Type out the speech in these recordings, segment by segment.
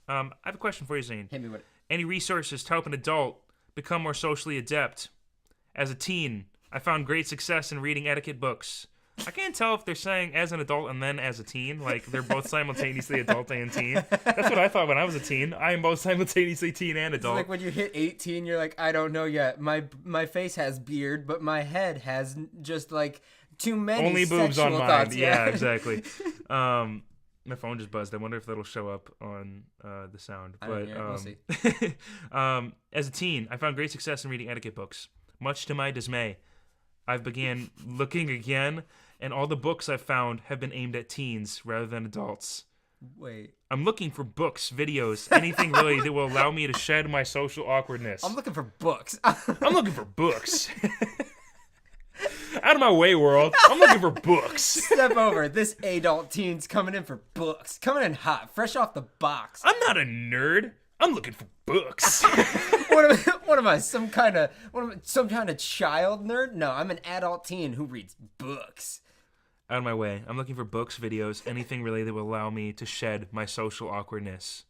I have a question for you, Zane. Hit me with it. Any resources to help an adult become more socially adept? As a teen, I found great success in reading etiquette books. I can't tell if they're saying as an adult and then as a teen. Like, they're both simultaneously adult and teen. That's what I thought when I was a teen. I am both simultaneously teen and adult. It's like when you hit 18, you're like, I don't know yet. My face has beard, but my head has just, like, too many only boobs on mine. thoughts. Yeah, exactly. My phone just buzzed. I wonder if that'll show up on the sound. But we'll see. As a teen, I found great success in reading etiquette books. Much to my dismay, I've began looking again, and all the books I've found have been aimed at teens rather than adults. Wait. I'm looking for books, videos, anything really that will allow me to shed my social awkwardness. I'm looking for books. I'm looking for books. Out of my way, world. I'm looking for books. Step over. This adult teen's coming in for books. Coming in hot, fresh off the box. I'm not a nerd. I'm looking for books. What am I? Some kind of child nerd? No, I'm an adult teen who reads books. Out of my way. I'm looking for books, videos, anything really that will allow me to shed my social awkwardness.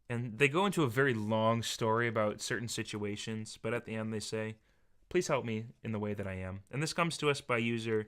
And they go into a very long story about certain situations, but at the end they say, please help me in the way that I am. And this comes to us by user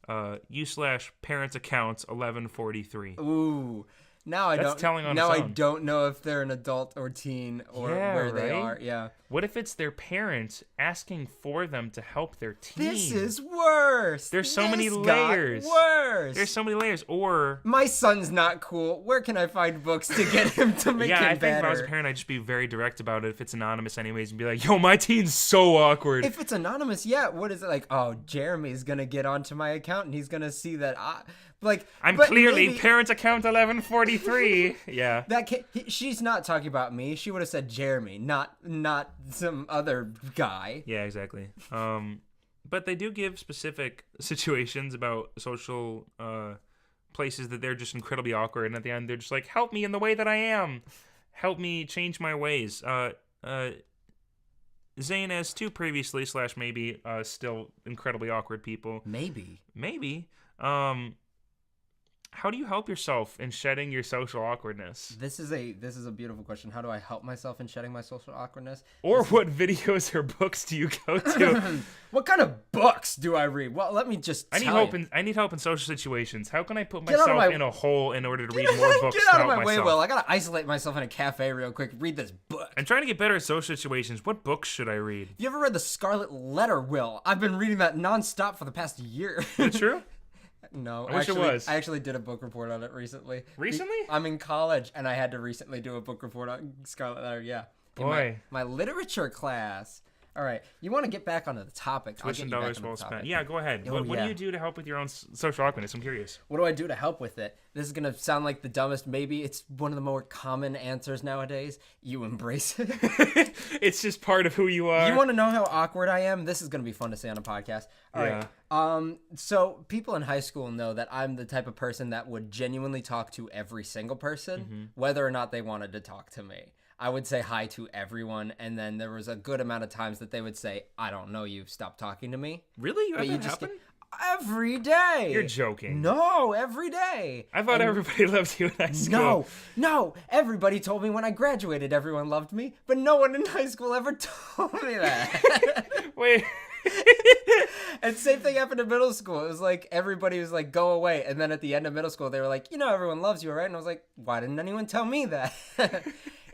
u/parentaccounts1143. Ooh. Now I That's don't. telling on now its I own. don't know if they're an adult or teen or where they right? are. Yeah. What if it's their parents asking for them to help their teen? This is worse. There's so many This got layers. Worse. There's so many layers. Or my son's not cool. Where can I find books to get him to make yeah, him I think better? if I was a parent, I'd just be very direct about it. If it's anonymous, anyways, and be like, "Yo, my teen's so awkward." If it's anonymous, yeah. What is it like? Oh, Jeremy's gonna get onto my account and he's gonna see that I'm but clearly maybe- parent account 1143. Yeah. She's not talking about me. She would have said Jeremy, not some other guy. Yeah, exactly. But they do give specific situations about social places that they're just incredibly awkward, and at the end they're just like, "Help me in the way that I am. Help me change my ways." Zane has two previously / maybe still incredibly awkward people. Maybe. How do you help yourself in shedding your social awkwardness? This is a beautiful question. How do I help myself in shedding my social awkwardness? Or what videos or books do you go to? What kind of books do I read? Well, let me just I need help in social situations. How can I put Get out of myself my- in a hole in order to read more books Get to out of help my way, myself? Will. I gotta isolate myself in a cafe real quick. Read this book. I'm trying to get better at social situations. What books should I read? You ever read The Scarlet Letter, Will? I've been reading that nonstop for the past year. Is it true? No, I wish it was. I actually did a book report on it recently. Recently? I'm in college, and I had to recently do a book report on Scarlet Letter. Yeah, in Boy. my literature class. All right, you want to get back onto the topic? I'll get Tuition you back dollars onto well the topic. spent. Yeah, go ahead. What do yeah. you do to help with your own social awkwardness? I'm curious. What do I do to help with it? This is gonna sound like the dumbest. Maybe it's one of the more common answers nowadays. You embrace it. It's just part of who you are. You want to know how awkward I am? This is gonna be fun to say on a podcast. All right. So people in high school know that I'm the type of person that would genuinely talk to every single person, whether or not they wanted to talk to me. I would say hi to everyone, and then there was a good amount of times that they would say, "I don't know you. Stop talking to me." Really? You But have you that just happen? every day. You're joking. No, every day. I thought everybody loved you in high school. No. Everybody told me when I graduated everyone loved me, but no one in high school ever told me that. Wait. And same thing happened in middle school. It was like everybody was like, "Go away," and then at the end of middle school, they were like, "Everyone loves you, right?" And I was like, "Why didn't anyone tell me that?"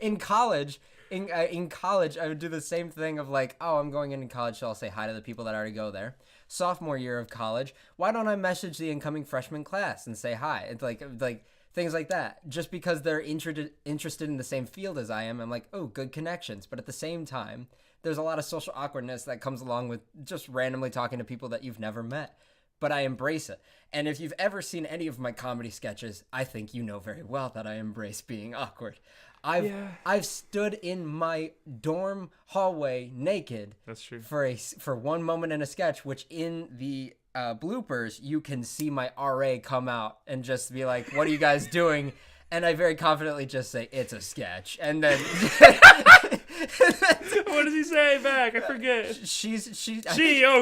In college, I would do the same thing of like, "Oh, I'm going into college, so I'll say hi to the people that already go there." Sophomore year of college, why don't I message the incoming freshman class and say hi? It's like things like that. Just because they're interested in the same field as I am, I'm like, oh, good connections. But at the same time, there's a lot of social awkwardness that comes along with just randomly talking to people that you've never met. But I embrace it. And if you've ever seen any of my comedy sketches, I think you know very well that I embrace being awkward. I've stood in my dorm hallway naked. That's true. For one moment in a sketch, which in the bloopers you can see my RA come out and just be like, "What are you guys doing?" And I very confidently just say, "It's a sketch," and then. What does he say back? I forget.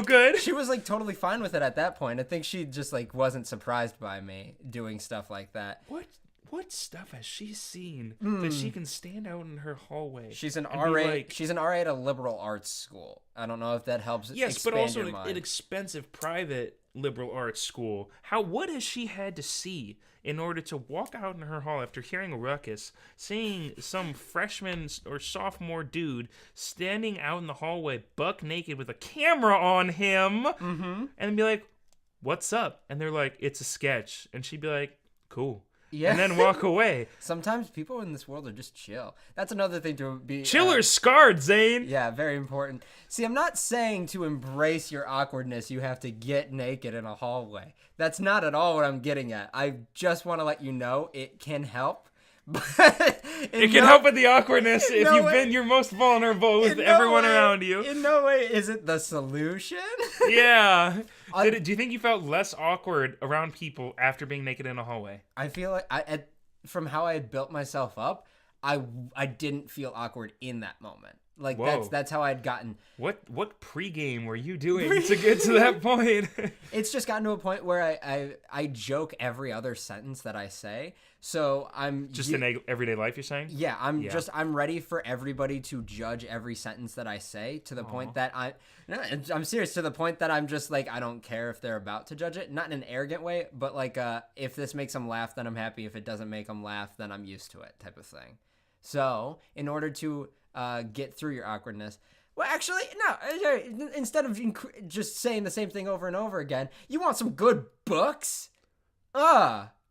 Good. She was like totally fine with it at that point. I think she just like wasn't surprised by me doing stuff like that. What? what stuff has she seen that she can stand out in her hallway? She's an and be RA. like- She's an RA at a liberal arts school. I don't know if that helps. Yes, but expand also your an mind. expensive private liberal arts school. What has she had to see in order to walk out in her hall after hearing a ruckus, seeing some freshman or sophomore dude standing out in the hallway buck naked with a camera on him, and be like, "What's up?" And they're like, "It's a sketch," and she'd be like, "Cool." Yeah. And then walk away. Sometimes people in this world are just chill. That's another thing to be. Chiller's scarred, Zane. Yeah, very important. See, I'm not saying to embrace your awkwardness, you have to get naked in a hallway. That's not at all what I'm getting at. I just want to let you know it can help. But It can help with the awkwardness if no you've way- been your most vulnerable with in no everyone way- around you. In no way is it the solution. Yeah. Do you think you felt less awkward around people after being naked in a hallway? I feel like from how I had built myself up, I didn't feel awkward in that moment. Like Whoa. that's how I'd gotten. What pregame were you doing to get to that point? It's just gotten to a point where I joke every other sentence that I say. So I'm Just in everyday life, you're saying? Yeah, I'm ready for everybody to judge every sentence that I say to the point that I'm serious, to the point that I'm just like, I don't care if they're about to judge it, not in an arrogant way, but like if this makes them laugh, then I'm happy. If it doesn't make them laugh, then I'm used to it, type of thing. So in order to get through your awkwardness, well, actually, no. Instead of just saying the same thing over and over again, you want some good books?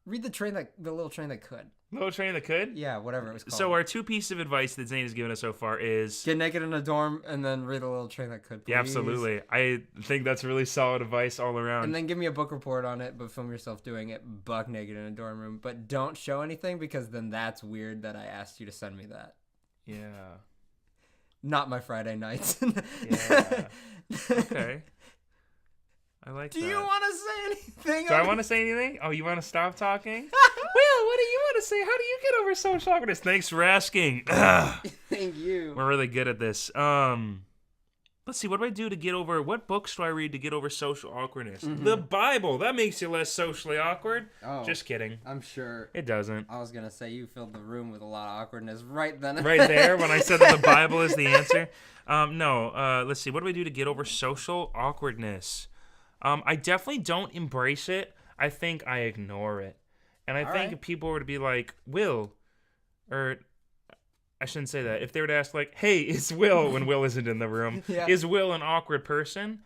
Read the little train that could. Little Train That Could? Yeah, whatever it was called. So our two pieces of advice that Zane has given us so far is... Get naked in a dorm and then read a little train that could, please. Yeah, absolutely. I think that's really solid advice all around. And then give me a book report on it, but film yourself doing it buck naked in a dorm room. But don't show anything, because then that's weird that I asked you to send me that. Yeah. Not my Friday nights. Yeah. Okay. I like that. Do you want to say anything? Do I want to say anything? Oh, you want to stop talking? Will, what do you want to say? How do you get over social awkwardness? Thanks for asking. Thank you. We're really good at this. Let's see. What do I do to get over? What books do I read to get over social awkwardness? The Bible. That makes you less socially awkward. Oh, Just kidding. I'm sure. It doesn't. I was going to say you filled the room with a lot of awkwardness right then. Right there when I said that the Bible is the answer. No. Let's see. What do I do to get over social awkwardness? I definitely don't embrace it. I think I ignore it. And I think if people were to be like, Will, or I shouldn't say that. If they were to ask, like, hey, is Will, when Will isn't in the room, is Will an awkward person?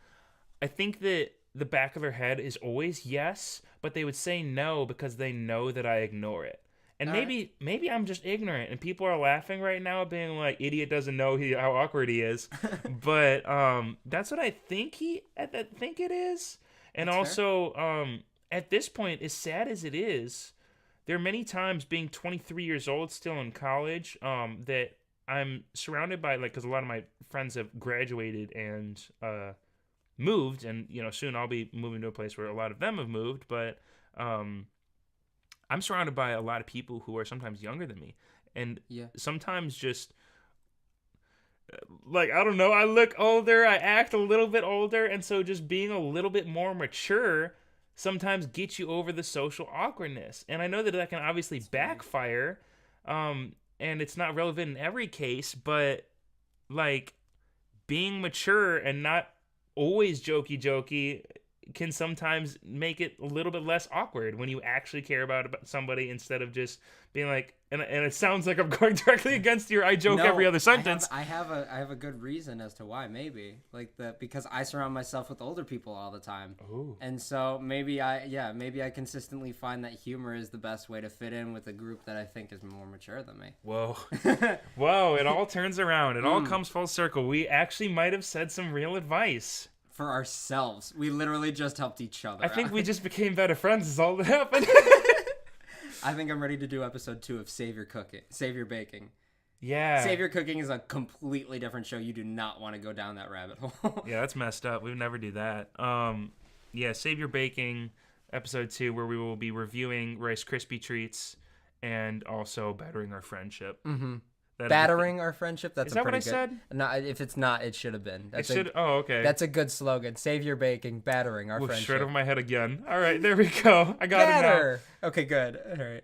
I think that the back of their head is always yes, but they would say no because they know that I ignore it. And maybe I'm just ignorant, and people are laughing right now, being like, "Idiot doesn't know how awkward he is." But that's what I think think it is. And that's also, at this point, as sad as it is, there are many times being 23 years old, still in college, that I'm surrounded by, like, because a lot of my friends have graduated and moved, and soon I'll be moving to a place where a lot of them have moved, but I'm surrounded by a lot of people who are sometimes younger than me, and sometimes just, like, I don't know, I look older, I act a little bit older, and so just being a little bit more mature sometimes gets you over the social awkwardness. And I know that can obviously backfire, and it's not relevant in every case, but, like, being mature and not always jokey can sometimes make it a little bit less awkward when you actually care about somebody instead of just being like, and it sounds like I'm going directly against your I joke every other sentence. I have a good reason as to why, maybe, like, because I surround myself with older people all the time. Ooh. And so maybe I consistently find that humor is the best way to fit in with a group that I think is more mature than me. Whoa. Whoa, it all turns around. It all comes full circle. We actually might have said some real advice. For ourselves. We literally just helped each other. I think we just became better friends is all that happened. I think I'm ready to do episode 2 of Save Your Baking. Yeah. Save Your Cooking is a completely different show. You do not want to go down that rabbit hole. Yeah, that's messed up. We would never do that. Save Your Baking, episode 2, where we will be reviewing Rice Krispie treats and also bettering our friendship. Mm-hmm. Battering our friendship. That's is that what I said? No, if it's not, it should have been. Oh, okay. That's a good slogan. Save your baking, battering our friendship. Straight over my head again. All right, there we go. I got it now. Okay, good. All right.